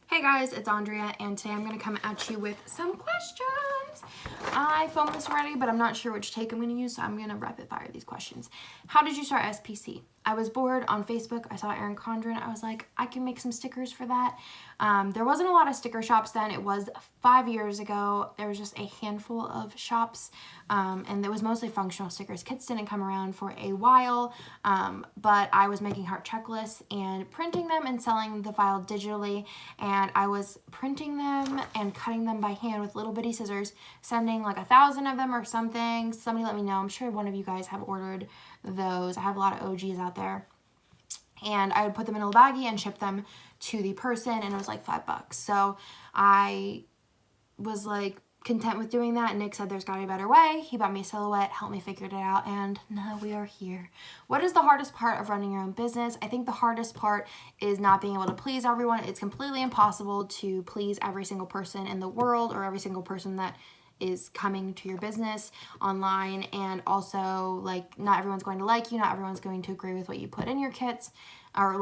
Hey guys, it's Andrea, and today I'm going to come at you with some questions. I filmed this already, but I'm not sure which take I'm going to use, so I'm going to rapid fire these questions. How did you start SPC? I was bored on Facebook. I saw Erin Condren. I was like, I can make some stickers for that. There wasn't a lot of sticker shops then. It was 5 years ago. There was just a handful of shops, and it was mostly functional stickers. Kits didn't come around for a while, but I was making heart checklists and printing them and selling the file digitally, and I was printing them and cutting them by hand with little bitty scissors, sending like 1,000 of them or something. Somebody let me know. I'm sure one of you guys have ordered those. I have a lot of OGs out there. And I would put them in a little baggie and ship them to the person, and it was like $5. So I was like content with doing that. Nick said there's gotta be a better way. He bought me a silhouette, helped me figure it out, and now we are here. What is the hardest part of running your own business? I think the hardest part is not being able to please everyone. It's completely impossible to please every single person in the world or every single person that is coming to your business online, and also like not everyone's going to like you, not everyone's going to agree with what you put in your kits or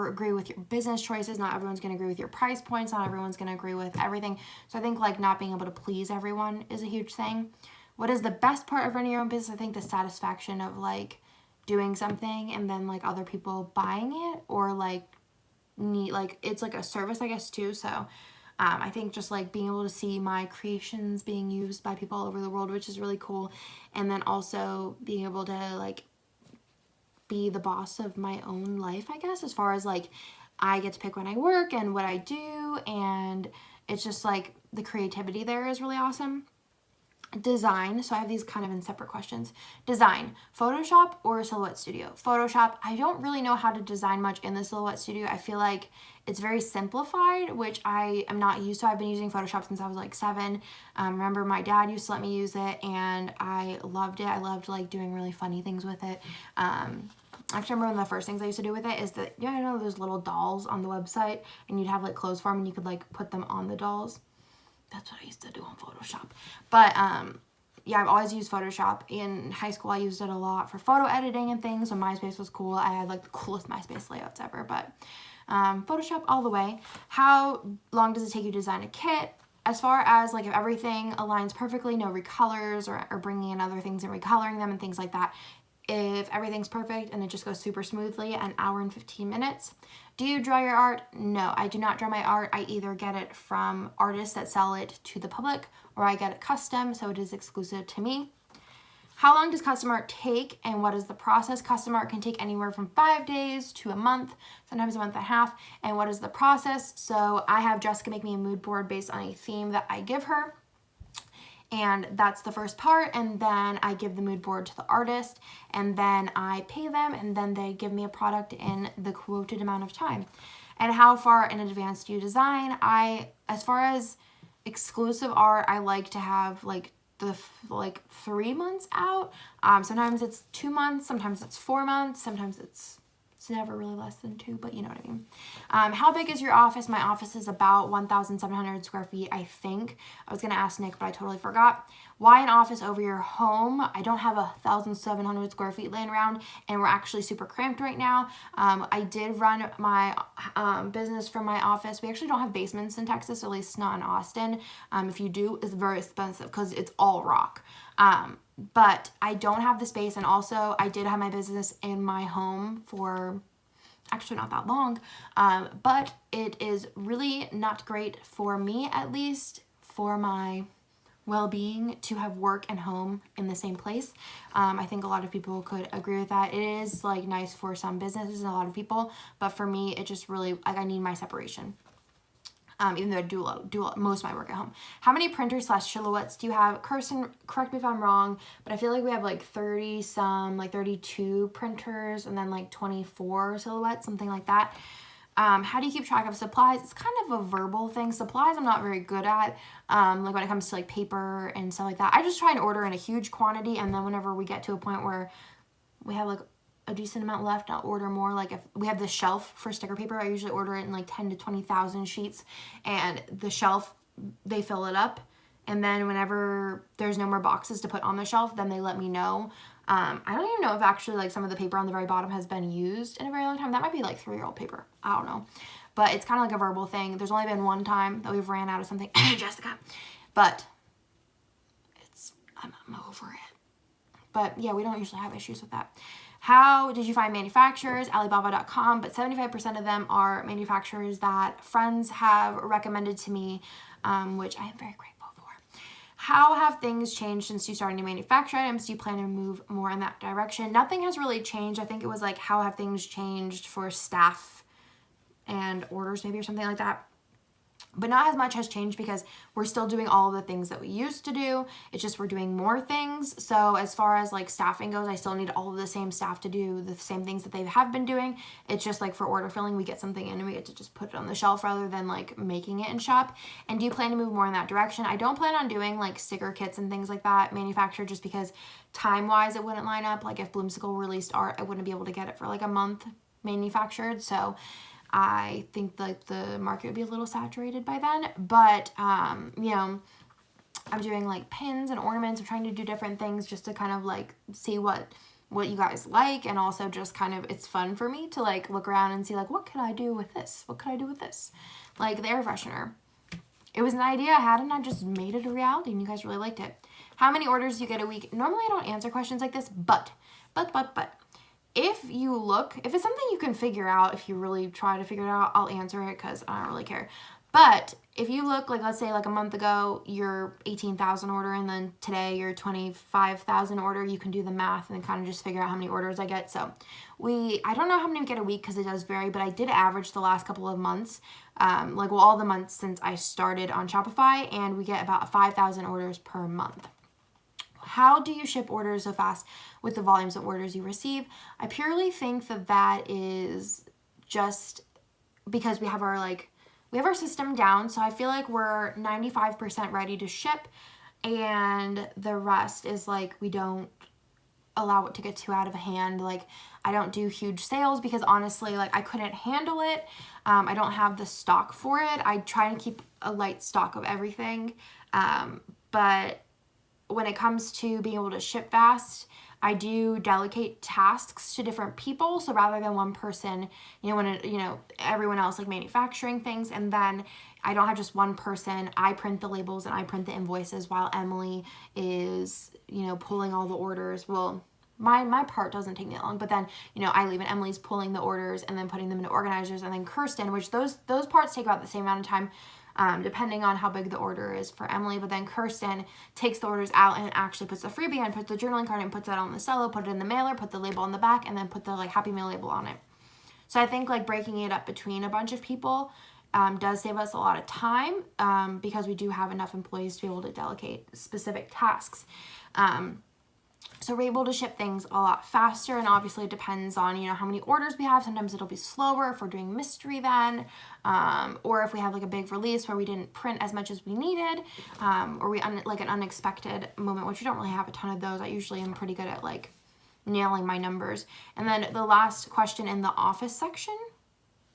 agree with your business choices, not everyone's going to agree with your price points, not everyone's going to agree with everything. So I think like not being able to please everyone is a huge thing. What is the best part of running your own business? I think the satisfaction of like doing something and then like other people buying it, or like it's like a service, I guess, too. So I think just like being able to see my creations being used by people all over the world, which is really cool. And then also being able to like be the boss of my own life, I guess, as far as like I get to pick when I work and what I do. And it's just like the creativity there is really awesome. Design. So I have these kind of in separate questions. Design, Photoshop or Silhouette Studio? Photoshop. I don't really know how to design much in the Silhouette Studio. I feel like it's very simplified, which I am not used to. I've been using Photoshop since I was like 7. Remember my dad used to let me use it, and I loved it. I loved like doing really funny things with it. Actually, I remember one of the first things I used to do with it is that, you know those little dolls on the website, and you'd have like clothes for them and you could like put them on the dolls. That's what I used to do on Photoshop. But yeah, I've always used Photoshop. In high school, I used it a lot for photo editing and things. When MySpace was cool, I had like the coolest MySpace layouts ever. But Photoshop all the way. How long does it take you to design a kit? As far as like if everything aligns perfectly, no recolors or bringing in other things and recoloring them and things like that. If everything's perfect and it just goes super smoothly, an hour and 15 minutes. Do you draw your art? No, I do not draw my art. I either get it from artists that sell it to the public, or I get it custom, so it is exclusive to me. How long does custom art take, and what is the process? Custom art can take anywhere from 5 days to a month, sometimes a month and a half. And what is the process? So I have Jessica make me a mood board based on a theme that I give her. And that's the first part, and then I give the mood board to the artist, and then I pay them, and then they give me a product in the quoted amount of time. And how far in advance do you design? As far as exclusive art, I like to have like 3 months out. Sometimes it's 2 months, sometimes it's 4 months, sometimes it's never really less than 2, but you know what I mean. How big is your office? My office is about 1,700 square feet, I think. I was going to ask Nick, but I totally forgot. Why an office over your home? I don't have 1,700 square feet laying around, and we're actually super cramped right now. I did run my business from my office. We actually don't have basements in Texas, at least not in Austin. If you do, it's very expensive because it's all rock. But I don't have the space, and also I did have my business in my home for actually not that long, but it is really not great for me, at least for my well-being, to have work and home in the same place. I think a lot of people could agree with that. It is like nice for some businesses and a lot of people, but for me, it just really, like, I need my separation. Even though I do most of my work at home. How many printers / silhouettes do you have? Kirsten, correct me if I'm wrong, but I feel like we have like 32 printers and then like 24 silhouettes, something like that. How do you keep track of supplies? It's kind of a verbal thing. Supplies I'm not very good at, like when it comes to like paper and stuff like that. I just try and order in a huge quantity, and then whenever we get to a point where we have like a decent amount left, I'll order more. Like if we have the shelf for sticker paper, I usually order it in like 10 to 20,000 sheets, and the shelf, they fill it up, and then whenever there's no more boxes to put on the shelf, then they let me know. I don't even know if actually like some of the paper on the very bottom has been used in a very long time. That might be like 3-year-old paper, I don't know. but it's kind of like a verbal thing. There's only been one time that we've ran out of something, Jessica, but I'm over it. But yeah, we don't usually have issues with that. How did you find manufacturers? Alibaba.com, but 75% of them are manufacturers that friends have recommended to me, which I am very grateful for. How have things changed since you started to manufacture items? Do you plan to move more in that direction? Nothing has really changed. I think it was like, how have things changed for staff and orders maybe, or something like that. But not as much has changed because we're still doing all the things that we used to do. It's just we're doing more things. So as far as like staffing goes, I still need all of the same staff to do the same things that they have been doing. It's just like for order filling, we get something in and we get to just put it on the shelf rather than like making it in shop. And do you plan to move more in that direction? I don't plan on doing like sticker kits and things like that manufactured, just because time-wise it wouldn't line up. Like if Bloomsicle released art, I wouldn't be able to get it for like a month manufactured. So I think like the market would be a little saturated by then, but, you know, I'm doing like pins and ornaments. I'm trying to do different things just to kind of like see what you guys like. And also just kind of, it's fun for me to like look around and see like, what could I do with this? What could I do with this? Like the air freshener. It was an idea I had and I just made it a reality and you guys really liked it. How many orders do you get a week? Normally I don't answer questions like this, but. If you look, if it's something you can figure out, if you really try to figure it out, I'll answer it because I don't really care. But if you look, like let's say like a month ago, you're 18,000 order and then today you're 25,000 order, you can do the math and then kind of just figure out how many orders I get. So I don't know how many we get a week because it does vary, but I did average the last couple of months, all the months since I started on Shopify, and we get about 5,000 orders per month. How do you ship orders so fast with the volumes of orders you receive? I purely think that is just because we have our system down. So I feel like we're 95% ready to ship, and the rest is like we don't allow it to get too out of hand. Like I don't do huge sales because honestly, like I couldn't handle it. I don't have the stock for it. I try to keep a light stock of everything, but when it comes to being able to ship fast, I do delegate tasks to different people. So rather than one person, everyone else like manufacturing things, and then I don't have just one person. I print the labels and I print the invoices while Emily is, pulling all the orders. Well, my part doesn't take me that long, but then, I leave and Emily's pulling the orders and then putting them into organizers, and then Kirsten, which those parts take about the same amount of time, depending on how big the order is for Emily. But then Kirsten takes the orders out and actually puts the freebie in, puts the journaling card and puts that on the cello, put it in the mailer, put the label on the back, and then put the like Happy Meal label on it. So I think like breaking it up between a bunch of people does save us a lot of time because we do have enough employees to be able to delegate specific tasks. So we're able to ship things a lot faster, and obviously it depends on, how many orders we have. Sometimes it'll be slower if we're doing mystery then, or if we have like a big release where we didn't print as much as we needed, or like an unexpected moment, which we don't really have a ton of those. I usually am pretty good at like nailing my numbers. And then the last question in the office section,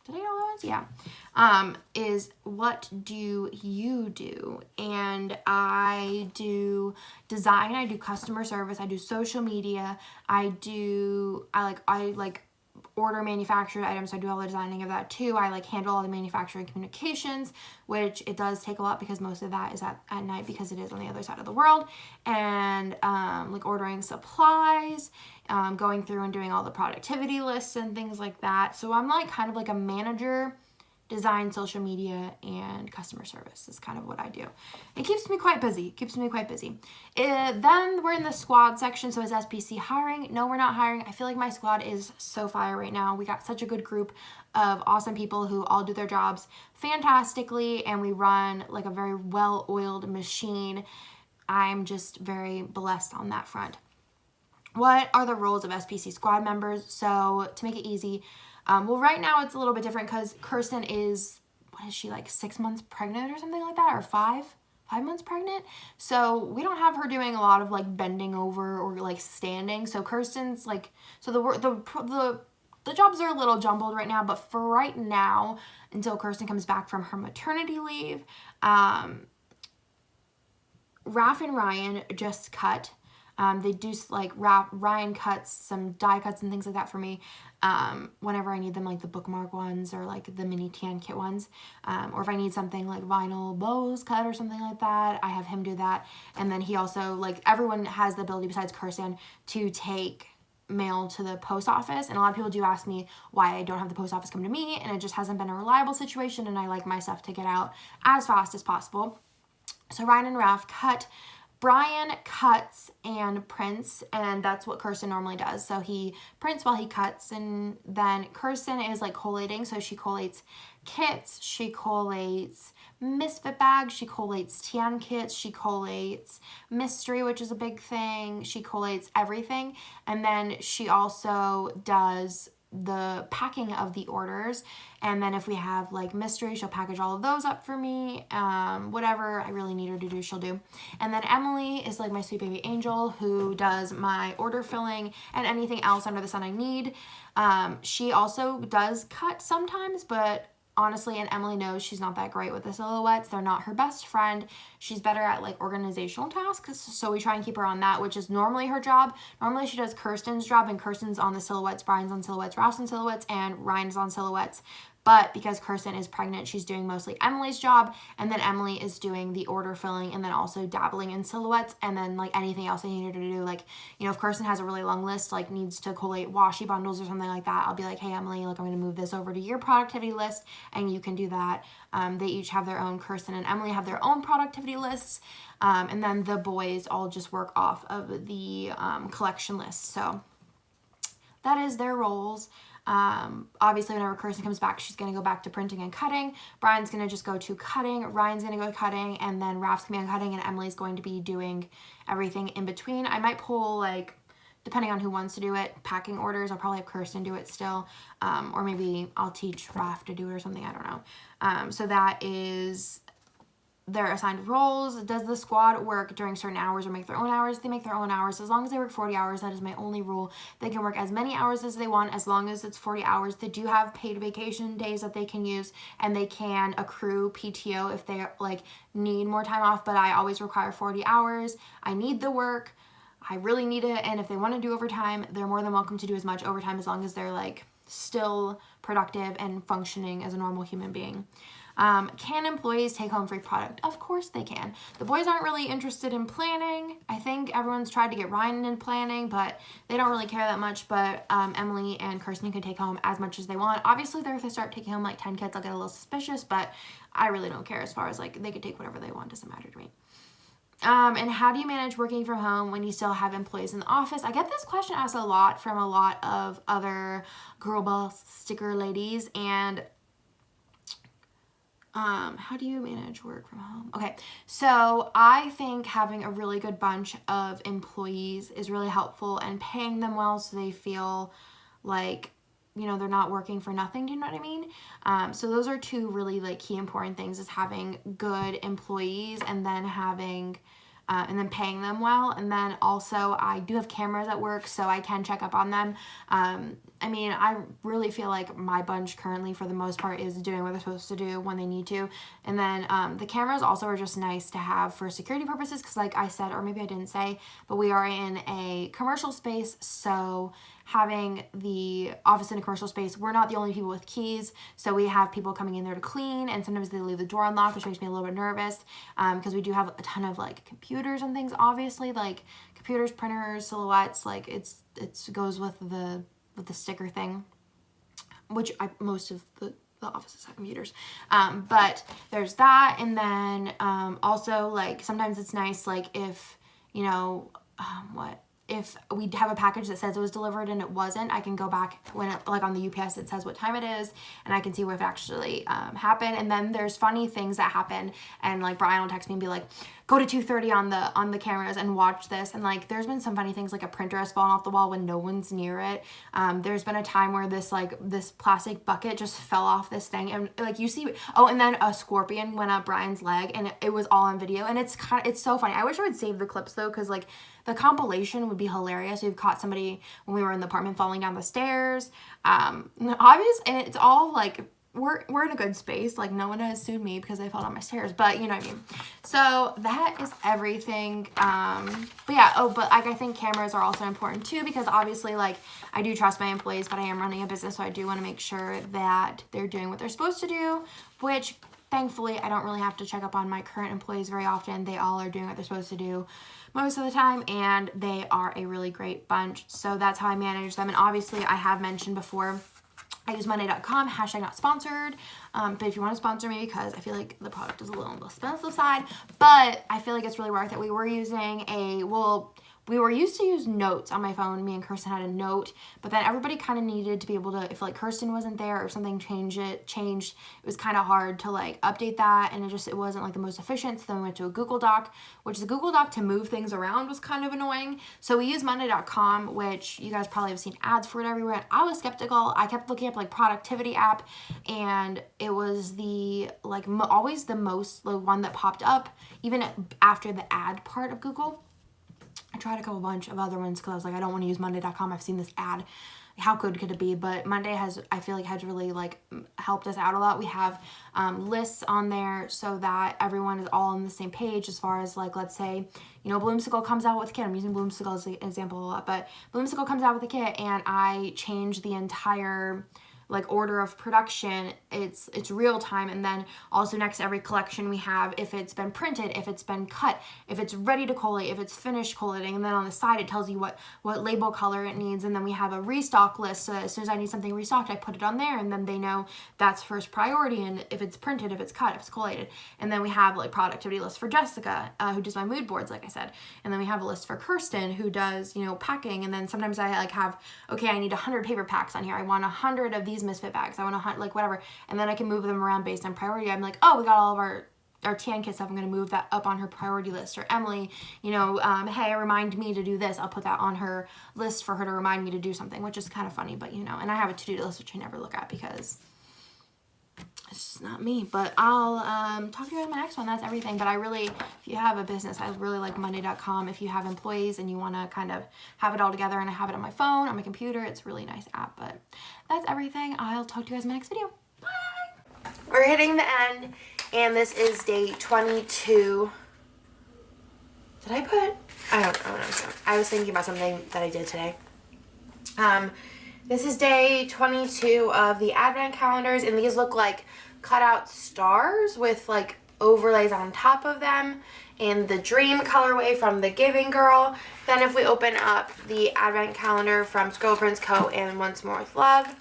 did I get all those? Yeah. Is what do you do? And I do design, I do customer service, I do social media, I like order manufactured items, so I do all the designing of that too. I like handle all the manufacturing communications, which it does take a lot because most of that is at night because it is on the other side of the world. And like ordering supplies, going through and doing all the productivity lists and things like that. So I'm like kind of like a manager, design, social media, and customer service is kind of what I do. It keeps me quite busy. Then we're in the squad section. So is SPC hiring? No, we're not hiring. I feel like my squad is so fire right now. We got such a good group of awesome people who all do their jobs fantastically, and we run like a very well-oiled machine. I'm just very blessed on that front. What are the roles of SPC squad members? So to make it easy, well, right now it's a little bit different because Kirsten is, what is she, like 6 months pregnant or something like that, or 5 months pregnant? So we don't have her doing a lot of like bending over or like standing. So Kirsten's like, so the jobs are a little jumbled right now, but for right now, until Kirsten comes back from her maternity leave, Raph and Ryan just cut. They do like Ryan cuts some die cuts and things like that for me whenever I need them, like the bookmark ones or like the mini tan kit ones, or if I need something like vinyl bows cut or something like that, I have him do that. And then he also, like, everyone has the ability besides Kirsten to take mail to the post office, and a lot of people do ask me why I don't have the post office come to me, and it just hasn't been a reliable situation, and I like my stuff to get out as fast as possible. So Ryan and Raph cut. Brian cuts and prints, and that's what Kirsten normally does. So he prints while he cuts, and then Kirsten is like collating. So she collates kits, she collates misfit bags, she collates tan kits, she collates mystery, which is a big thing. She collates everything, and then she also does the packing of the orders. And then if we have like mystery, she'll package all of those up for me. Whatever I really need her to do, she'll do. And then Emily is like my sweet baby angel who does my order filling and anything else under the sun I need. She also does cut sometimes, but honestly, and Emily knows she's not that great with the silhouettes. They're not her best friend. She's better at like organizational tasks, so we try and keep her on that, which is normally her job. Normally she does Kirsten's job, and Kirsten's on the silhouettes, Brian's on silhouettes, Ralph's on silhouettes, and Ryan's on silhouettes. But because Kirsten is pregnant, she's doing mostly Emily's job, and then Emily is doing the order filling and then also dabbling in silhouettes, and then like anything else I need her to do. Like, you know, if Kirsten has a really long list, like needs to collate washi bundles or something like that, I'll be like, hey Emily, like I'm going to move this over to your productivity list, and you can do that. They each have their own, Kirsten and Emily have their own productivity lists, and then the boys all just work off of the collection list. So that is their roles. Obviously whenever Kirsten comes back, she's going to go back to printing and cutting. Brian's going to just go to cutting. Ryan's going to go cutting, and then Raph's going to be on cutting, and Emily's going to be doing everything in between. I might pull, like, depending on who wants to do it, packing orders. I'll probably have Kirsten do it still, or maybe I'll teach Raph to do it or something. I don't know. So that is their assigned roles. Does the squad work during certain hours or make their own hours? They make their own hours. As long as they work 40 hours, that is my only rule. They can work as many hours as they want as long as it's 40 hours. They do have paid vacation days that they can use, and they can accrue PTO if they like need more time off, but I always require 40 hours. I need the work. I really need it, and if they want to do overtime, they're more than welcome to do as much overtime as long as they're like still productive and functioning as a normal human being. Can employees take home free product? Of course they can. The boys aren't really interested in planning. I think everyone's tried to get Ryan in planning, but they don't really care that much. But Emily and Kirsten can take home as much as they want. Obviously, if they start taking home like 10 kids, I'll get a little suspicious, but I really don't care as far as like they could take whatever they want. Doesn't matter to me. And how do you manage working from home when you still have employees in the office? I get this question asked a lot from a lot of other girl boss sticker ladies, and how do you manage work from home? Okay, so I think having a really good bunch of employees is really helpful, and paying them well so they feel like, you know, they're not working for nothing. Do you know what I mean? So those are two really like key important things, is having good employees and then having and then paying them well. And then also I do have cameras at work, so I can check up on them. I mean, I really feel like my bunch currently for the most part is doing what they're supposed to do when they need to. And then the cameras also are just nice to have for security purposes, because like I said, or maybe I didn't say, but we are in a commercial space, so having the office in a commercial space, we're not the only people with keys, so we have people coming in there to clean, and sometimes they leave the door unlocked, which makes me a little bit nervous, because we do have a ton of like computers and things, obviously, like computers, printers, silhouettes, like it goes with the sticker thing, which most of the offices have computers, but there's that. And then also like sometimes it's nice, like if, you know, if we have a package that says it was delivered and it wasn't, I can go back when it, like on the UPS, it says what time it is, and I can see what actually happened. And then there's funny things that happen, and like Brian will text me and be like, go to 2:30 on the cameras and watch this. And like there's been some funny things, like a printer has fallen off the wall when no one's near it. There's been a time where this plastic bucket just fell off this thing, and like you see, oh, and then a scorpion went up Brian's leg, and it was all on video, and it's so funny. I wish I would save the clips though, because like the compilation would be hilarious. We've caught somebody when we were in the apartment falling down the stairs. Obvious, and it's all like we're in a good space. Like, no one has sued me because I fell down my stairs, but you know what I mean. So that is everything. But yeah, but like, I think cameras are also important too, because obviously, like, I do trust my employees, but I am running a business, so I do want to make sure that they're doing what they're supposed to do, which thankfully I don't really have to check up on my current employees very often. They all are doing what they're supposed to do most of the time, and they are a really great bunch. So that's how I manage them. And obviously, I have mentioned before, I use Monday.com, hashtag not sponsored, but if you want to sponsor me, because I feel like the product is a little on the expensive side, but I feel like it's really worth it. We were using we were used to use notes on my phone. Me and Kirsten had a note, but then everybody kind of needed to be able to, if like Kirsten wasn't there or if something changed, it was kind of hard to like update that, and it wasn't like the most efficient. So then we went to a Google Doc, which the Google Doc to move things around was kind of annoying. So we use Monday.com, which you guys probably have seen ads for it everywhere. And I was skeptical. I kept looking up like productivity app, and it was the like always the one that popped up even after the ad part of Google. I tried a bunch of other ones because I was like, I don't want to use Monday.com. I've seen this ad. How good could it be? But Monday I feel like has really like helped us out a lot. We have lists on there so that everyone is all on the same page as far as like, let's say, Bloomsicle comes out with a kit. I'm using Bloomsicle as an example a lot, but Bloomsicle comes out with a kit and I change the entire like order of production. It's real time. And then also next to every collection we have, if it's been printed, if it's been cut, if it's ready to collate, if it's finished collating, and then on the side it tells you what label color it needs. And then we have a restock list, so as soon as I need something restocked, I put it on there, and then they know that's first priority, and if it's printed, if it's cut, if it's collated. And then we have like productivity lists for Jessica, who does my mood boards, like I said. And then we have a list for Kirsten, who does packing. And then sometimes I like have, okay, I need 100 paper packs on here, I want 100 of these misfit bags, I want 100, like whatever, and then I can move them around based on priority. I'm like, oh, we got all of our tan kit stuff, I'm going to move that up on her priority list. Or Emily, hey, remind me to do this, I'll put that on her list for her to remind me to do something, which is kind of funny. But and I have a to-do list, which I never look at because it's just not me. But I'll talk to you in my next one. That's everything. But if you have a business, I really like Monday.com. If you have employees and you want to kind of have it all together, and I have it on my phone, on my computer, it's a really nice app. But that's everything. I'll talk to you guys in my next video. Bye! We're hitting the end, and this is day 22. Did I put? I don't know. I was thinking about something that I did today. This is day 22 of the advent calendars, and these look like cut out stars with like overlays on top of them, and the dream colorway from the Giving Girl. Then if we open up the advent calendar from Scribble Prints Co. and Once More with Love,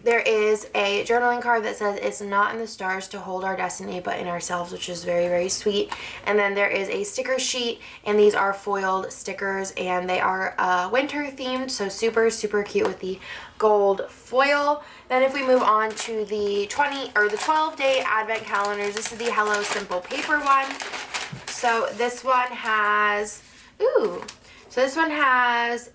there is a journaling card that says, "It's not in the stars to hold our destiny, but in ourselves," which is very, very sweet. And then there is a sticker sheet, and these are foiled stickers, and they are winter themed, so super, super cute with the gold foil. Then if we move on to the 12-day advent calendars, this is the Hello Simple paper one. So this one has,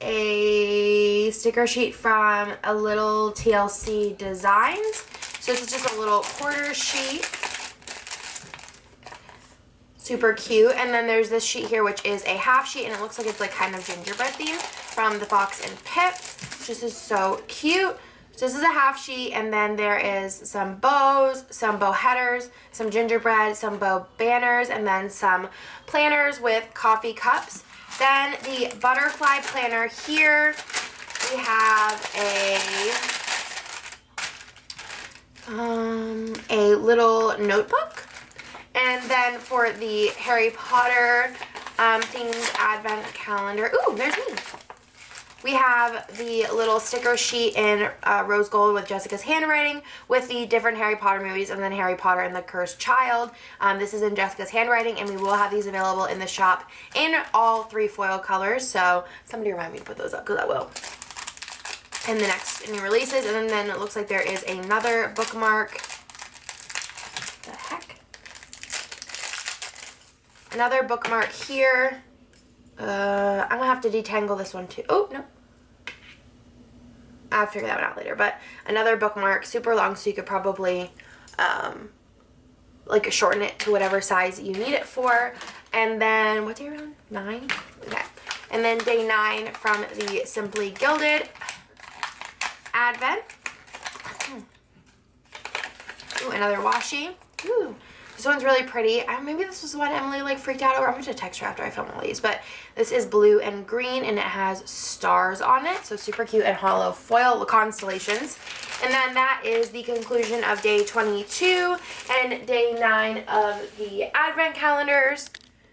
a sticker sheet from a little TLC Designs. So this is just a little quarter sheet. Super cute. And then there's this sheet here, which is a half sheet, and it looks like it's like kind of gingerbread themed, from the Fox and Pip. This is so cute. So this is a half sheet, and then there is some bows, some bow headers, some gingerbread, some bow banners, and then some planners with coffee cups. Then the butterfly planner here, we have a little notebook. And then for the Harry Potter themed advent calendar, there's me. We have the little sticker sheet in rose gold with Jessica's handwriting with the different Harry Potter movies, and then Harry Potter and the Cursed Child. This is in Jessica's handwriting, and we will have these available in the shop in all 3 foil colors. So somebody remind me to put those up, because I will. In the next new releases. And then it looks like there is another bookmark. What the heck? Another bookmark here. I'm going to have to detangle this one too. Oh, no. I'll figure that one out later. But another bookmark, super long, so you could probably like shorten it to whatever size you need it for. And then, what day are we on? 9? Okay. And then day 9 from the Simply Gilded Advent. Ooh, another washi. Ooh, this one's really pretty. Maybe this was the one Emily like freaked out over. I'm going to text her after I film all these. But this is blue and green, and it has stars on it. So super cute, and hollow foil constellations. And then that is the conclusion of day 22 and day 9 of the Advent calendars.